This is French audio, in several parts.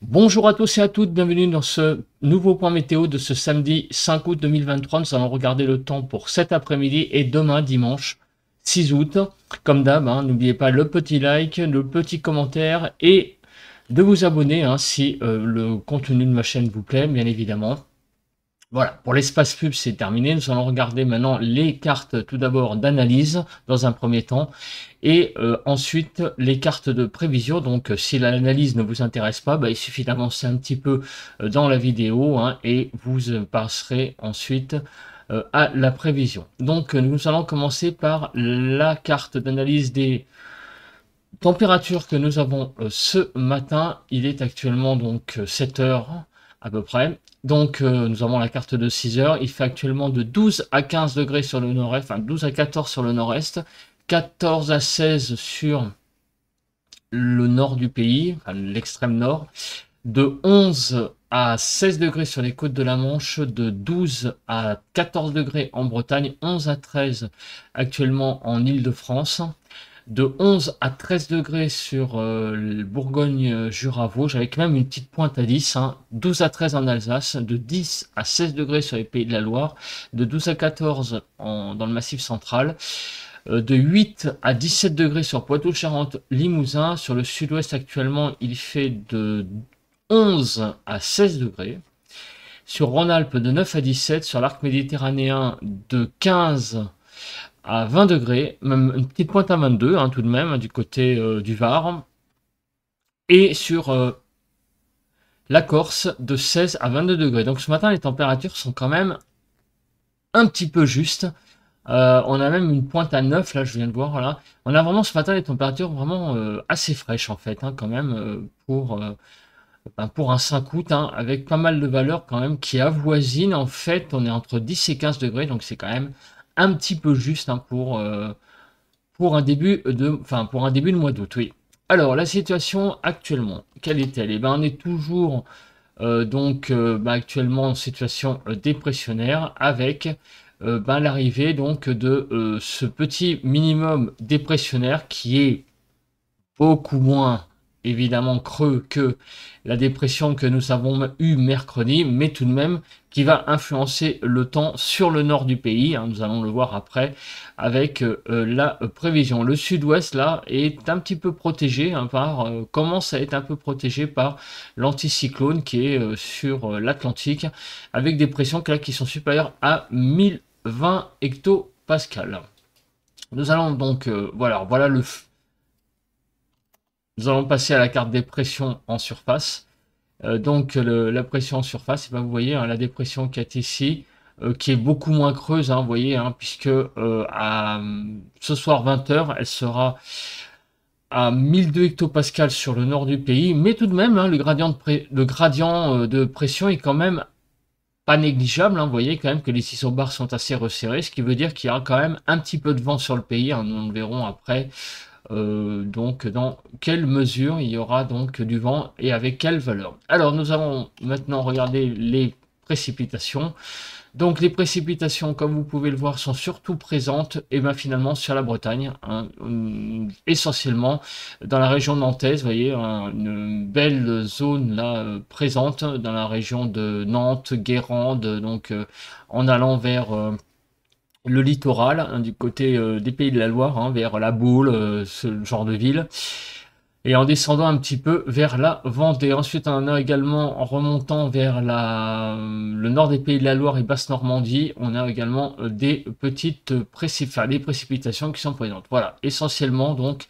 Bonjour à tous et à toutes, bienvenue dans ce nouveau point météo de ce samedi 5 août 2023. Nous allons regarder le temps pour cet après-midi et demain dimanche 6 août. Comme d'hab, n'oubliez pas le petit like, le petit commentaire et de vous abonner si le contenu de ma chaîne vous plaît, bien évidemment. Voilà, pour l'espace pub, c'est terminé. Nous allons regarder maintenant les cartes tout d'abord d'analyse dans un premier temps et ensuite les cartes de prévision. Donc si l'analyse ne vous intéresse pas, il suffit d'avancer un petit peu dans la vidéo et vous passerez ensuite à la prévision. Donc nous allons commencer par la carte d'analyse des températures que nous avons ce matin. Il est actuellement donc 7 heures à peu près. Donc nous avons la carte de 6 heures. Il fait actuellement de 12 à 15 degrés sur le nord-est, enfin 12 à 14 sur le nord-est, 14 à 16 sur le nord du pays, enfin l'extrême nord, de 11 à 16 degrés sur les côtes de la Manche, de 12 à 14 degrés en Bretagne, 11 à 13 actuellement en Île-de-France, de 11 à 13 degrés sur le Bourgogne-Jura-Vosges, avec même une petite pointe à 10, 12 à 13 en Alsace, de 10 à 16 degrés sur les Pays de la Loire, de 12 à 14 dans le Massif central, de 8 à 17 degrés sur Poitou-Charentes, Limousin. Sur le sud-ouest actuellement, il fait de 11 à 16 degrés. Sur Rhône-Alpes, de 9 à 17. Sur l'arc méditerranéen, de 15 à 20 degrés, même une petite pointe à 22 tout de même, du côté du Var. Et sur la Corse, de 16 à 22 degrés. Donc ce matin, les températures sont quand même un petit peu justes. On a même une pointe à 9, là je viens de voir, là. On a vraiment ce matin des températures vraiment assez fraîches en fait, quand même, pour un 5 août, avec pas mal de valeurs quand même qui avoisinent. En fait, on est entre 10 et 15 degrés, donc c'est quand même un petit peu juste pour un début de mois d'août, oui. Alors, la situation actuellement, quelle est-elle? Eh ben, on est toujours actuellement en situation dépressionnaire avec l'arrivée donc de ce petit minimum dépressionnaire qui est beaucoup moins évidemment creux que la dépression que nous avons eue mercredi, mais tout de même qui va influencer le temps sur le nord du pays, nous allons le voir après avec la prévision. Le sud-ouest là est un petit peu protégé commence à être un peu protégé par l'anticyclone qui est sur l'Atlantique avec des pressions là, qui sont supérieures à 1020 hectopascales. Nous allons donc voilà le nous allons passer à la carte des pressions en surface. La pression en surface, vous voyez la dépression qui est ici, qui est beaucoup moins creuse, vous voyez, puisque à ce soir 20 h, elle sera à 1002 hectopascales sur le nord du pays, mais tout de même, le gradient de pression est quand même pas négligeable. Vous voyez quand même que les isobars sont assez resserrés, ce qui veut dire qu'il y a quand même un petit peu de vent sur le pays. Nous le verrons après. Donc dans quelle mesure il y aura donc du vent et avec quelle valeur. Alors nous allons maintenant regarder les précipitations. Donc les précipitations, comme vous pouvez le voir, sont surtout présentes finalement sur la Bretagne, essentiellement dans la région nantaise. Vous voyez, une belle zone là présente dans la région de Nantes, Guérande, donc en allant vers le littoral, du côté des Pays de la Loire, vers la Baule, ce genre de ville, et en descendant un petit peu vers la Vendée. Ensuite, on a également, en remontant vers le nord des Pays de la Loire et Basse-Normandie, on a également des des précipitations qui sont présentes. Voilà, essentiellement donc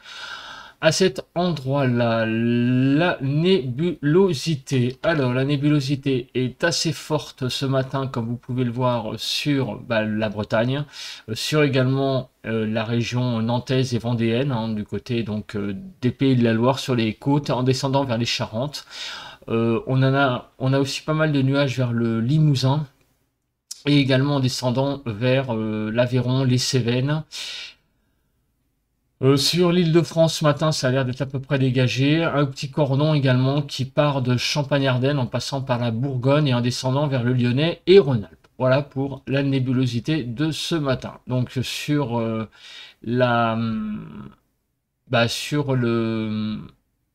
à cet endroit-là, la nébulosité. Alors, la nébulosité est assez forte ce matin, comme vous pouvez le voir, sur la Bretagne, sur également la région nantaise et vendéenne, du côté donc des Pays de la Loire, sur les côtes, en descendant vers les Charentes. On a aussi pas mal de nuages vers le Limousin, et également en descendant vers l'Aveyron, les Cévennes. Sur l'île de France ce matin, ça a l'air d'être à peu près dégagé. Un petit cordon également qui part de Champagne-Ardenne en passant par la Bourgogne et en descendant vers le Lyonnais et Rhône-Alpes. Voilà pour la nébulosité de ce matin. Donc sur sur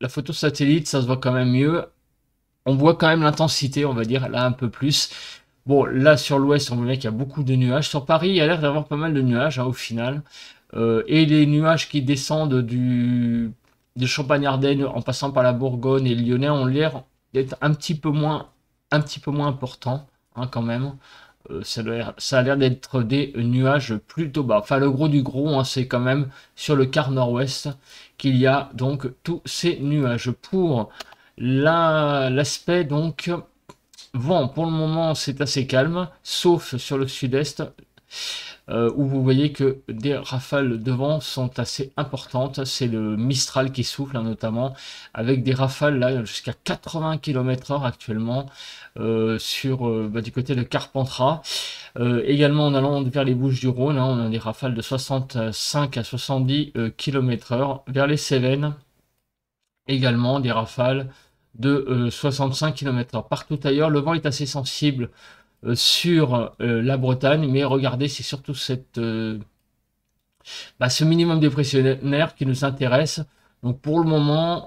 la photo satellite, ça se voit quand même mieux. On voit quand même l'intensité, on va dire, là un peu plus. Bon, là sur l'ouest, on voit qu'il y a beaucoup de nuages. Sur Paris, il y a l'air d'avoir pas mal de nuages, hein, au final. Et les nuages qui descendent de Champagne-Ardenne en passant par la Bourgogne et le Lyonnais ont l'air d'être un petit peu moins importants, hein, quand même. Ça a l'air d'être des nuages plutôt bas. Enfin, le gros du gros, hein, c'est quand même sur le quart nord-ouest qu'il y a donc tous ces nuages. Pour l'aspect, donc, vent, pour le moment, c'est assez calme, sauf sur le sud-est, où vous voyez que des rafales de vent sont assez importantes. C'est le Mistral qui souffle, hein, notamment, avec des rafales là jusqu'à 80 km/h actuellement du côté de Carpentras. Également en allant vers les Bouches-du-Rhône, hein, on a des rafales de 65 à 70 km/h. Vers les Cévennes, également des rafales de 65 km/h. Partout ailleurs, le vent est assez sensible sur la Bretagne, mais regardez, c'est surtout ce minimum dépressionnaire qui nous intéresse. Donc pour le moment,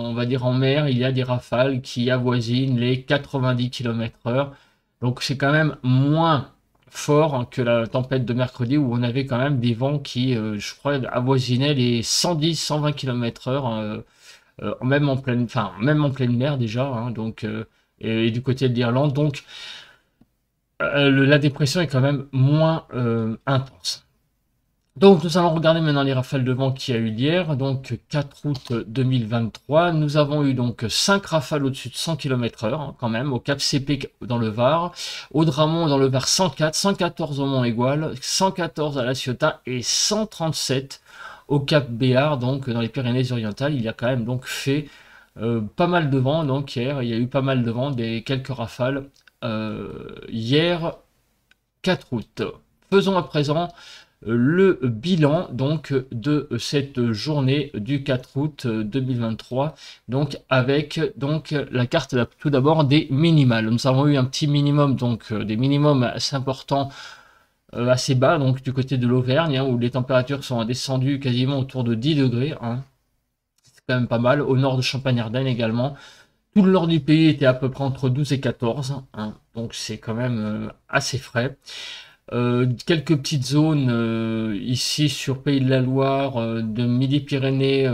on va dire en mer, il y a des rafales qui avoisinent les 90 km/h. Donc c'est quand même moins fort que la tempête de mercredi où on avait quand même des vents qui, je crois, avoisinaient les 110-120 km/h, même en pleine mer déjà, hein, donc, et du côté de l'Irlande. Donc la dépression est quand même moins intense. Donc nous allons regarder maintenant les rafales de vent qu'il y a eu hier, donc 4 août 2023. Nous avons eu donc 5 rafales au-dessus de 100 km/h, hein, quand même, au Cap CP dans le Var, au Dramont dans le Var 104, 114 au Mont-Égual, 114 à La Ciotat et 137 au Cap Béar, donc dans les Pyrénées-Orientales. Il y a quand même donc fait pas mal de vent, donc hier il y a eu pas mal de vent, quelques rafales hier 4 août. Faisons à présent le bilan donc de cette journée du 4 août 2023, donc avec donc la carte tout d'abord des minimales. Nous avons eu un petit minimum, donc des minimums assez importants, assez bas, donc du côté de l'Auvergne, hein, où les températures sont descendues quasiment autour de 10 degrés, hein. C'est quand même pas mal. Au nord de Champagne-Ardenne également. Tout le nord du pays était à peu près entre 12 et 14, hein, donc c'est quand même assez frais. Quelques petites zones ici sur Pays de la Loire, de Midi-Pyrénées,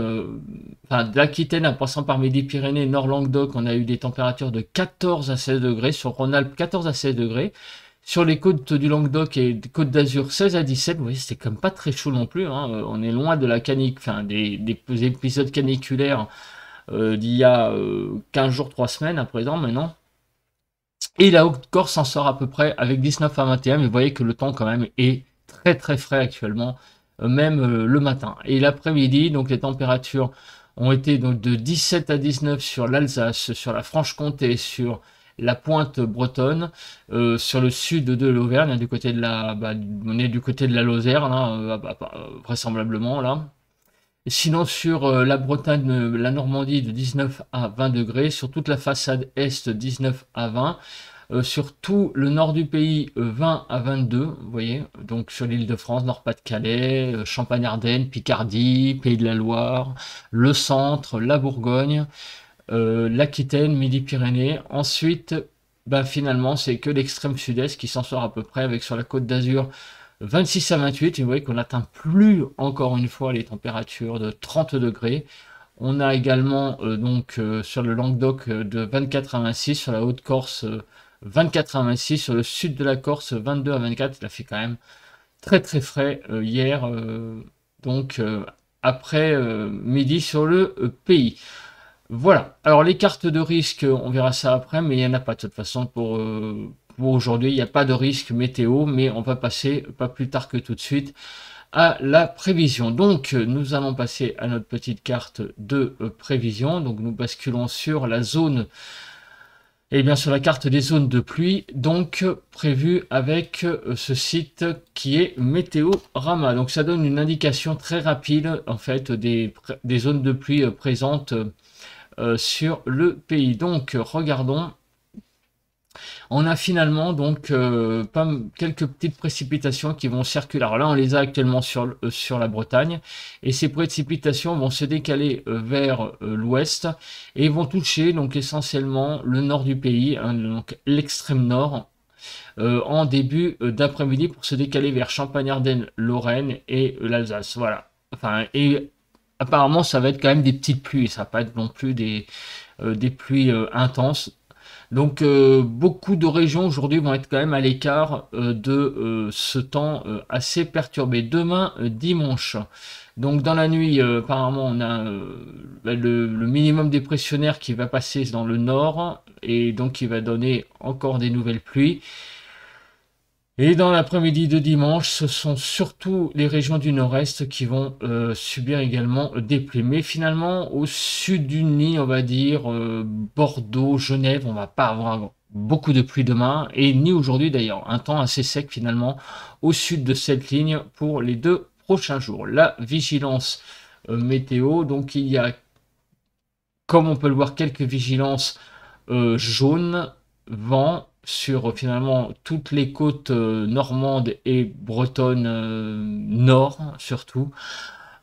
enfin de l'Aquitaine en passant par Midi-Pyrénées, Nord-Languedoc, on a eu des températures de 14 à 16 degrés, sur Rhône-Alpes 14 à 16 degrés, sur les côtes du Languedoc et des côtes d'Azur 16 à 17, vous voyez c'était comme pas très chaud non plus, hein. On est loin de la des épisodes caniculaires d'il y a 15 jours, 3 semaines à présent maintenant. Et la Haute-Corse s'en sort à peu près avec 19 à 21, mais vous voyez que le temps quand même est très très frais actuellement, même le matin. Et l'après-midi, donc les températures ont été donc de 17 à 19 sur l'Alsace, sur la Franche-Comté, sur la pointe bretonne, sur le sud de l'Auvergne, du côté de on est du côté de la Lozère, là, vraisemblablement là. Sinon sur la Bretagne, la Normandie de 19 à 20 degrés, sur toute la façade est 19 à 20, sur tout le nord du pays 20 à 22, vous voyez, donc sur l'île de France, Nord-Pas-de-Calais, Champagne-Ardenne, Picardie, Pays de la Loire, le centre, la Bourgogne, l'Aquitaine, Midi-Pyrénées. Ensuite, finalement, c'est que l'extrême sud-est qui s'en sort à peu près, avec sur la côte d'Azur 26 à 28, et vous voyez qu'on n'atteint plus encore une fois les températures de 30 degrés. On a également sur le Languedoc de 24 à 26, sur la Haute-Corse 24 à 26, sur le sud de la Corse 22 à 24. Il a fait quand même très très frais hier, après midi sur le pays. Voilà, alors les cartes de risque, on verra ça après, mais il n'y en a pas de toute façon pour aujourd'hui, il n'y a pas de risque météo, mais on va passer, pas plus tard que tout de suite, à la prévision. Donc, nous allons passer à notre petite carte de prévision. Donc, nous basculons sur la zone, et bien sur la carte des zones de pluie, donc prévue avec ce site qui est Météorama. Donc, ça donne une indication très rapide, en fait, des zones de pluie présentes sur le pays. Donc, regardons. On a finalement donc quelques petites précipitations qui vont circuler. Alors là, on les a actuellement sur la Bretagne, et ces précipitations vont se décaler vers l'ouest et vont toucher donc essentiellement le nord du pays, hein, donc l'extrême nord, en début d'après-midi pour se décaler vers Champagne-Ardenne, Lorraine et l'Alsace. Voilà. Enfin, et apparemment, ça va être quand même des petites pluies, ça va pas être non plus des pluies intenses. Donc beaucoup de régions aujourd'hui vont être quand même à l'écart de ce temps assez perturbé. Demain, dimanche, donc dans la nuit, apparemment on a le minimum dépressionnaire qui va passer dans le nord et donc qui va donner encore des nouvelles pluies. Et dans l'après-midi de dimanche, ce sont surtout les régions du nord-est qui vont subir également des pluies. Mais finalement, au sud d'une ligne, on va dire Bordeaux, Genève, on va pas avoir beaucoup de pluie demain, et ni aujourd'hui d'ailleurs. Un temps assez sec finalement au sud de cette ligne pour les 2 prochains jours. La vigilance météo, donc il y a, comme on peut le voir, quelques vigilances jaunes, vent, sur finalement toutes les côtes normandes et bretonnes nord surtout.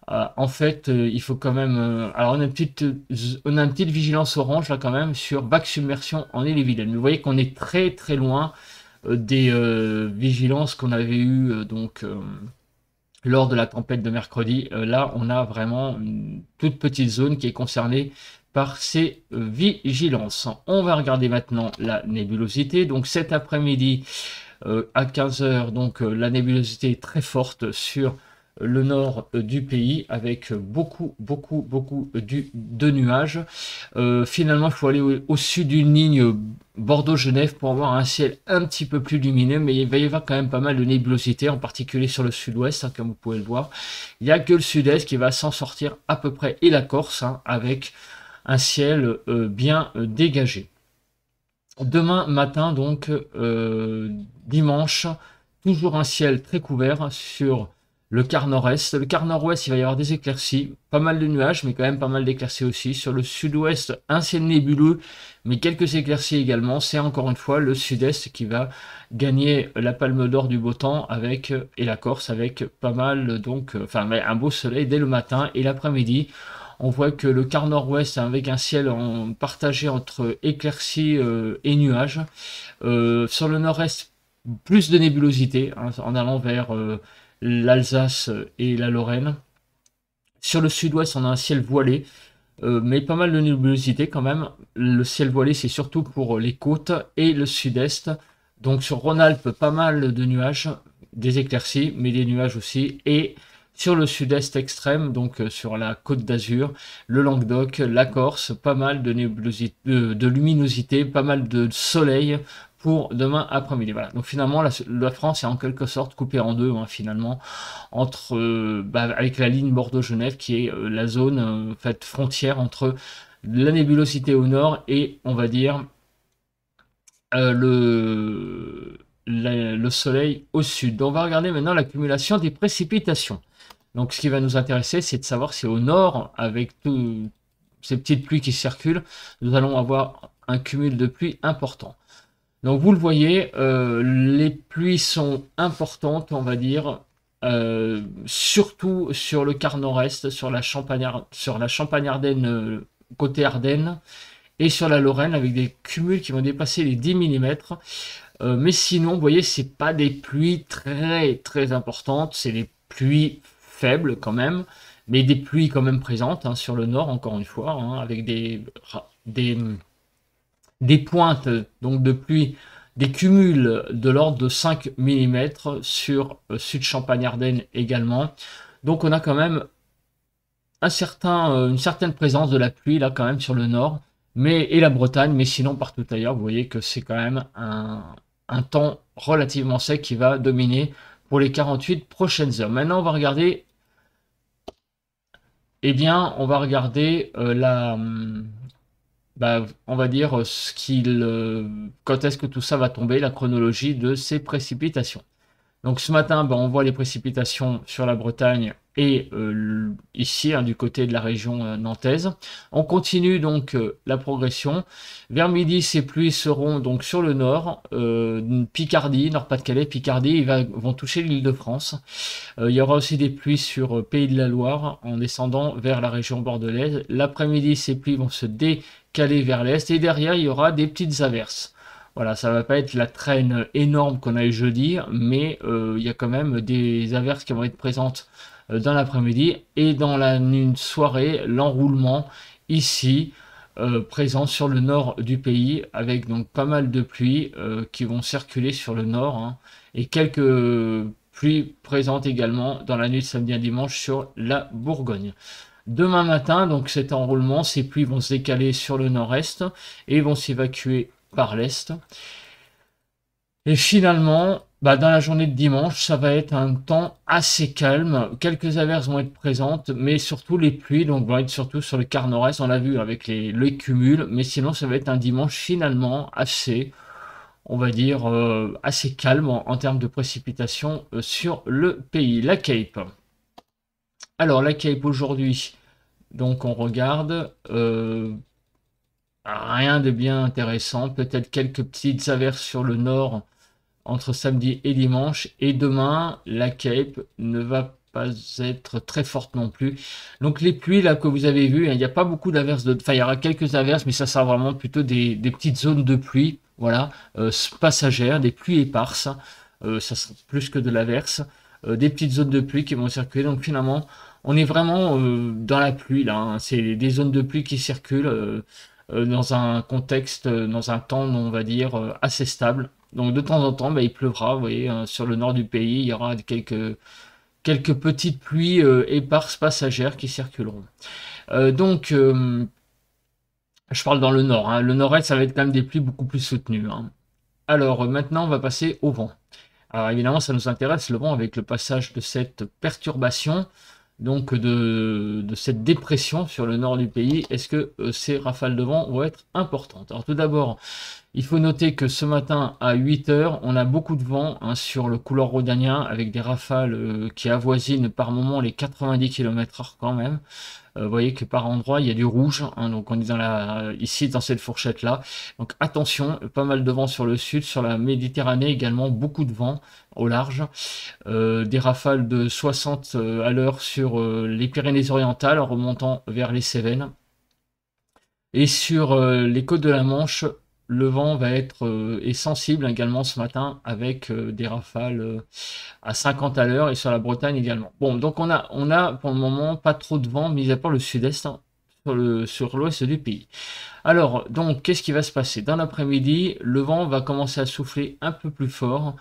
En fait, il faut quand même. Alors, on a une petite vigilance orange là quand même sur vague submersion en Ille-et-Vilaine. Mais vous voyez qu'on est très très loin des vigilances qu'on avait eues donc lors de la tempête de mercredi. Là, on a vraiment une toute petite zone qui est concernée par ces vigilances. On va regarder maintenant la nébulosité. Donc cet après-midi à 15 h, donc la nébulosité est très forte sur le nord du pays avec beaucoup de nuages. Finalement, il faut aller au sud d'une ligne Bordeaux-Genève pour avoir un ciel un petit peu plus lumineux, mais il va y avoir quand même pas mal de nébulosité, en particulier sur le sud-ouest, hein, comme vous pouvez le voir. Il n'y a que le sud-est qui va s'en sortir à peu près, et la Corse, hein, avec un ciel bien dégagé. Demain matin, donc dimanche, toujours un ciel très couvert sur le quart nord-est. Le quart nord-ouest, il va y avoir des éclaircies, pas mal de nuages, mais quand même pas mal d'éclaircies aussi. Sur le sud-ouest, un ciel nébuleux, mais quelques éclaircies également. C'est encore une fois le sud-est qui va gagner la palme d'or du beau temps avec, et la Corse avec pas mal, donc, enfin, un beau soleil dès le matin et l'après-midi. On voit que le quart nord-ouest avec un ciel partagé entre éclaircies et nuages. Sur le nord-est, plus de nébulosité, hein, en allant vers l'Alsace et la Lorraine. Sur le sud-ouest, on a un ciel voilé, mais pas mal de nébulosité quand même. Le ciel voilé, c'est surtout pour les côtes et le sud-est. Donc sur Rhône-Alpes, pas mal de nuages, des éclaircies, mais des nuages aussi. Et sur le sud-est extrême, donc sur la côte d'Azur, le Languedoc, la Corse, pas mal de nébulosité, de luminosité, pas mal de soleil pour demain après-midi. Voilà. Donc finalement, la France est en quelque sorte coupée en deux, hein, finalement, entre avec la ligne Bordeaux-Genève qui est la zone fait, frontière entre la nébulosité au nord et, on va dire, le soleil au sud. Donc on va regarder maintenant l'accumulation des précipitations. Donc ce qui va nous intéresser, c'est de savoir si au nord, avec toutes ces petites pluies qui circulent, nous allons avoir un cumul de pluie important. Donc vous le voyez, les pluies sont importantes, on va dire, surtout sur le quart nord-est, sur la Champagne-Ardenne, côté Ardennes, et sur la Lorraine, avec des cumuls qui vont dépasser les 10 mm. Mais sinon, vous voyez, c'est pas des pluies très très importantes, c'est des pluies faibles quand même, mais des pluies quand même présentes, hein, sur le nord, encore une fois, hein, avec des pointes donc de pluie, des cumuls de l'ordre de 5 mm sur sud Champagne-Ardenne également. Donc on a quand même une certaine présence de la pluie là quand même sur le nord, et la Bretagne, mais sinon partout ailleurs, vous voyez que c'est quand même un temps relativement sec qui va dominer pour les 48 prochaines heures. Maintenant on va regarder, eh bien on va regarder on va dire quand est-ce que tout ça va tomber, la chronologie de ces précipitations. Donc ce matin, on voit les précipitations sur la Bretagne et ici, du côté de la région nantaise. On continue donc la progression. Vers midi, ces pluies seront donc sur le nord, Picardie, Nord-Pas-de-Calais, Picardie, vont toucher l'Île-de-France. Il y aura aussi des pluies sur Pays de la Loire en descendant vers la région bordelaise. L'après-midi, ces pluies vont se décaler vers l'est et derrière, il y aura des petites averses. Voilà, ça va pas être la traîne énorme qu'on a eu jeudi, mais il y a quand même des averses qui vont être présentes dans l'après-midi et dans la soirée, l'enroulement ici présent sur le nord du pays avec donc pas mal de pluies qui vont circuler sur le nord hein, et quelques pluies présentes également dans la nuit de samedi à dimanche sur la Bourgogne. Demain matin, donc cet enroulement, ces pluies vont se décaler sur le nord-est et vont s'évacuer par l'est. Et finalement, dans la journée de dimanche, ça va être un temps assez calme. Quelques averses vont être présentes, mais surtout les pluies donc vont être surtout sur le quart nord-est. On l'a vu avec les cumuls, mais sinon ça va être un dimanche finalement assez, on va dire, assez calme en termes de précipitations sur le pays. La Cape. Alors la Cape aujourd'hui, donc on regarde. Rien de bien intéressant, peut-être quelques petites averses sur le nord entre samedi et dimanche. Et demain, la Cape ne va pas être très forte non plus. Donc les pluies là que vous avez vues, il n'y a pas beaucoup d'averses. Enfin, il y aura quelques averses, mais ça sera vraiment plutôt des petites zones de pluie, voilà, passagères, des pluies éparses. Ça sera plus que de l'averse. Des petites zones de pluie qui vont circuler. Donc finalement, on est vraiment dans la pluie là. Hein. C'est des zones de pluie qui circulent. Dans un contexte, dans un temps, on va dire, assez stable. Donc de temps en temps, il pleuvra, vous voyez, sur le nord du pays, il y aura quelques petites pluies éparses passagères qui circuleront. Donc, je parle dans le nord, hein. Le nord-est, ça va être quand même des pluies beaucoup plus soutenues. Hein. Alors, maintenant, on va passer au vent. Alors évidemment, ça nous intéresse, le vent, avec le passage de cette perturbation donc de cette dépression sur le nord du pays. Est-ce que ces rafales de vent vont être importantes? Alors tout d'abord, il faut noter que ce matin à 8 h, on a beaucoup de vent hein, sur le couloir rhodanien avec des rafales qui avoisinent par moment les 90 km/h quand même. Vous voyez que par endroit il y a du rouge, hein, donc on est ici dans cette fourchette là. Donc attention, pas mal de vent sur le sud, sur la Méditerranée également, beaucoup de vent au large. Des rafales de 60 à l'heure sur les Pyrénées-Orientales en remontant vers les Cévennes. Et sur les côtes de la Manche, le vent va être sensible également ce matin avec des rafales à 50 à l'heure et sur la Bretagne également. Bon, donc on a pour le moment pas trop de vent, mis à part le sud-est, hein, sur l'ouest du pays. Alors, donc, qu'est-ce qui va se passer? Dans l'après-midi, le vent va commencer à souffler un peu plus fort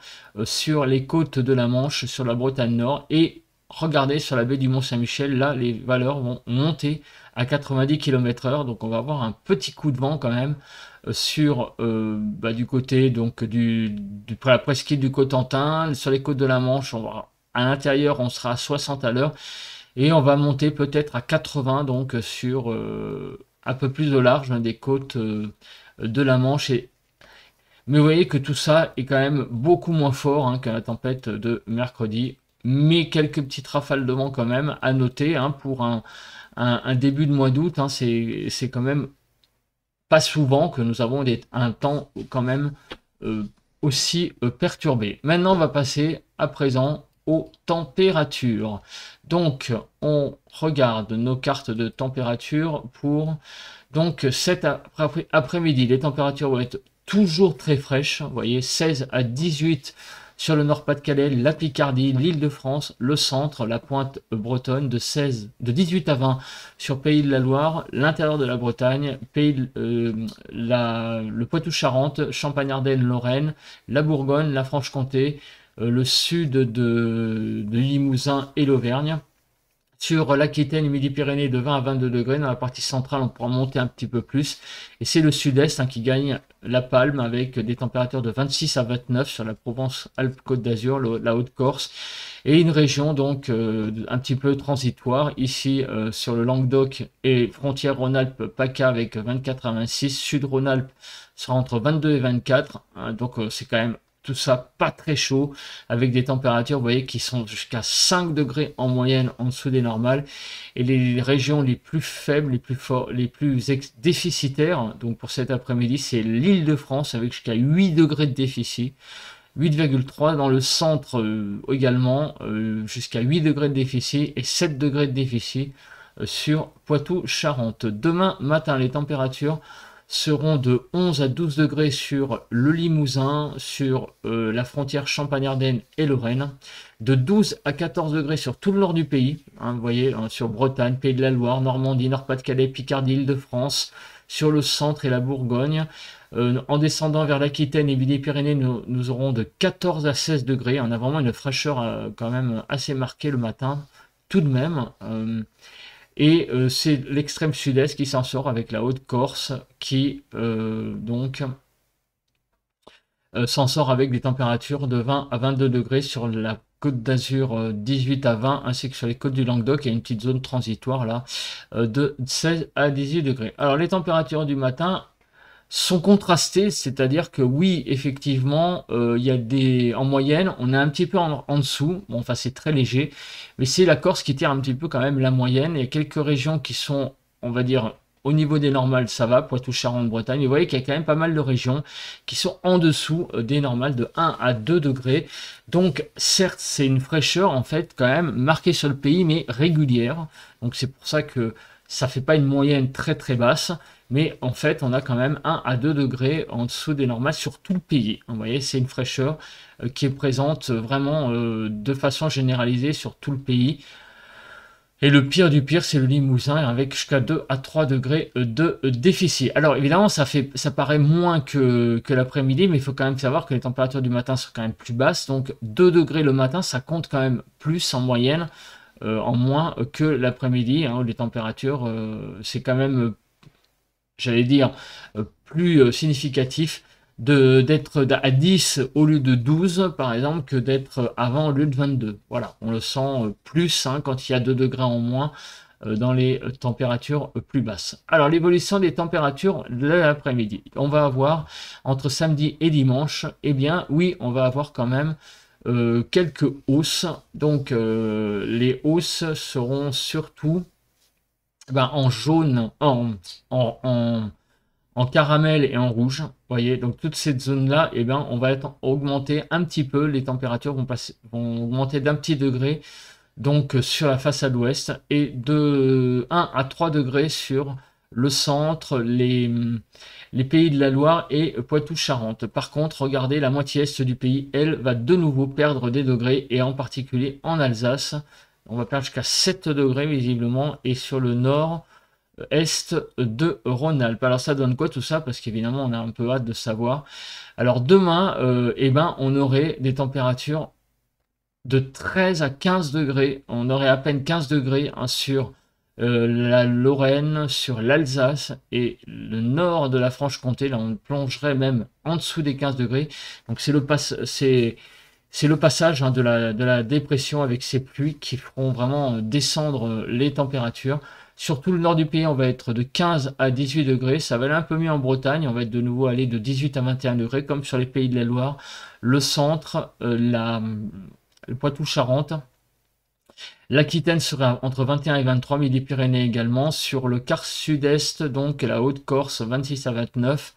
sur les côtes de la Manche, sur la Bretagne Nord et regardez sur la baie du Mont-Saint-Michel, là les valeurs vont monter à 90 km/h, donc on va avoir un petit coup de vent quand même sur du côté donc la presqu'île du Cotentin, sur les côtes de la Manche, à l'intérieur on sera à 60 à l'heure et on va monter peut-être à 80 donc sur un peu plus au large des côtes de la Manche. Mais vous voyez que tout ça est quand même beaucoup moins fort hein, que la tempête de mercredi. Mais quelques petites rafales de vent quand même à noter hein, pour un début de mois d'août. Hein, c'est quand même pas souvent que nous avons un temps quand même aussi perturbé. Maintenant, on va passer à présent aux températures. Donc, on regarde nos cartes de température pour donc cet après-midi. Les températures vont être toujours très fraîches. Vous voyez, 16 à 18 sur le Nord-Pas-de-Calais, la Picardie, l'Île-de-France, le centre, la pointe bretonne, de 18 à 20 sur Pays de la Loire, l'intérieur de la Bretagne, le Poitou-Charentes, Champagne-Ardenne, Lorraine, la Bourgogne, la Franche-Comté, le sud de Limousin et l'Auvergne. Sur l'Aquitaine et Midi-Pyrénées de 20 à 22 degrés. Dans la partie centrale, on pourra monter un petit peu plus. Et c'est le sud-est hein, qui gagne la palme avec des températures de 26 à 29 sur la Provence-Alpes-Côte d'Azur, la Haute-Corse. Et une région donc un petit peu transitoire. Ici, sur le Languedoc et frontière Rhône-Alpes-PACA avec 24 à 26. Sud Rhône-Alpes sera entre 22 et 24. Hein, donc c'est quand même tout ça pas très chaud, avec des températures, vous voyez, qui sont jusqu'à 5 degrés en moyenne en dessous des normales. Et les régions les plus faibles, les plus forts, les plus déficitaires, donc pour cet après-midi, c'est l'Île-de-France avec jusqu'à 8 degrés de déficit. 8,3 dans le centre également, jusqu'à 8 degrés de déficit et 7 degrés de déficit sur Poitou-Charentes. Demain matin, les températures seront de 11 à 12 degrés sur le Limousin, sur la frontière Champagne-Ardenne et Lorraine, de 12 à 14 degrés sur tout le nord du pays, hein, vous voyez, hein, sur Bretagne, Pays de la Loire, Normandie, Nord-Pas-de-Calais, Picardie, Île-de-France, sur le centre et la Bourgogne. En descendant vers l'Aquitaine et Midi-Pyrénées, nous aurons de 14 à 16 degrés. On a vraiment une fraîcheur quand même assez marquée le matin, tout de même. C'est l'extrême sud-est qui s'en sort avec la Haute-Corse qui s'en sort avec des températures de 20 à 22 degrés sur la Côte d'Azur, 18 à 20, ainsi que sur les côtes du Languedoc. Il y a une petite zone transitoire là de 16 à 18 degrés. Alors les températures du matin sont contrastées, c'est-à-dire que oui, effectivement, il y a en moyenne, on est un petit peu en dessous, bon, enfin c'est très léger, mais c'est la Corse qui tire un petit peu quand même la moyenne. Il y a quelques régions qui sont, on va dire, au niveau des normales, ça va, Poitou-Charentes, Bretagne, mais vous voyez qu'il y a quand même pas mal de régions qui sont en dessous des normales de 1 à 2 degrés. Donc certes, c'est une fraîcheur en fait quand même marquée sur le pays, mais régulière. Donc c'est pour ça que ça fait pas une moyenne très très basse, mais en fait on a quand même 1 à 2 degrés en dessous des normales sur tout le pays. Vous voyez, c'est une fraîcheur qui est présente vraiment de façon généralisée sur tout le pays. Et le pire du pire, c'est le Limousin avec jusqu'à 2 à 3 degrés de déficit. Alors évidemment, ça paraît moins que l'après-midi, mais il faut quand même savoir que les températures du matin sont quand même plus basses. Donc 2 degrés le matin, ça compte quand même plus en moyenne, en moins que l'après-midi. Hein, où les températures, c'est quand même, j'allais dire, plus significatif d'être à 10 au lieu de 12 par exemple que d'être avant au lieu de 22. Voilà, on le sent plus hein, quand il y a 2 degrés en moins dans les températures plus basses. Alors l'évolution des températures de l'après-midi, on va avoir entre samedi et dimanche, eh bien oui, on va avoir quand même quelques hausses. Donc les hausses seront surtout en jaune, en caramel et en rouge, vous voyez, donc toute cette zone-là, eh ben, on va augmenter un petit peu, les températures vont augmenter d'un petit degré, donc sur la façade ouest, et de 1 à 3 degrés sur le centre, les Pays de la Loire et Poitou-Charentes. Par contre, regardez, la moitié est du pays, elle, va de nouveau perdre des degrés, et en particulier en Alsace, on va perdre jusqu'à 7 degrés visiblement, et sur le nord, est de Rhône-Alpes. Alors ça donne quoi tout ça? Parce qu'évidemment on a un peu hâte de savoir. Alors demain, on aurait des températures de 13 à 15 degrés. On aurait à peine 15 degrés hein, sur la Lorraine, sur l'Alsace et le nord de la Franche-Comté. Là on plongerait même en dessous des 15 degrés. Donc c'est le passage hein, de la dépression avec ces pluies qui feront vraiment descendre les températures. Sur tout le nord du pays, on va être de 15 à 18 degrés. Ça va aller un peu mieux en Bretagne. On va être de nouveau aller de 18 à 21 degrés, comme sur les Pays de la Loire, le centre, le Poitou-Charentes. L'Aquitaine sera entre 21 et 23, Midi-Pyrénées également. Sur le quart sud-est, donc la Haute-Corse, 26 à 29.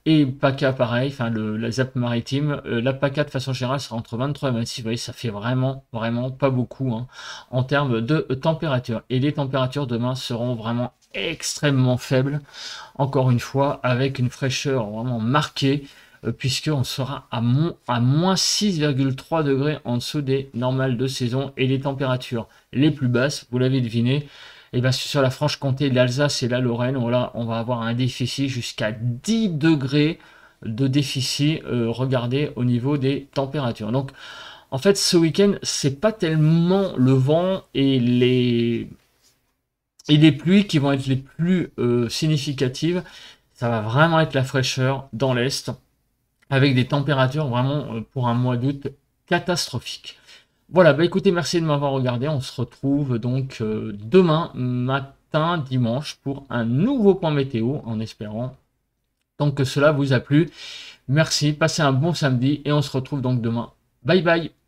Et PACA pareil, enfin la ZAP maritime, la PACA de façon générale sera entre 23 et 26, vous voyez, ça fait vraiment pas beaucoup hein, en termes de température. Et les températures demain seront vraiment extrêmement faibles, encore une fois, avec une fraîcheur vraiment marquée, puisqu'on sera à moins 6,3 degrés en dessous des normales de saison, et les températures les plus basses, vous l'avez deviné, et bien sur la Franche-Comté, l'Alsace et la Lorraine, voilà, on va avoir un déficit jusqu'à 10 degrés de déficit, regardez, au niveau des températures. Donc, en fait, ce week-end, c'est pas tellement le vent et les pluies qui vont être les plus significatives. Ça va vraiment être la fraîcheur dans l'Est, avec des températures vraiment, pour un mois d'août, catastrophiques. Voilà, bah écoutez, merci de m'avoir regardé. On se retrouve donc demain matin, dimanche, pour un nouveau point météo, en espérant donc que cela vous a plu. Merci, passez un bon samedi et on se retrouve donc demain. Bye bye.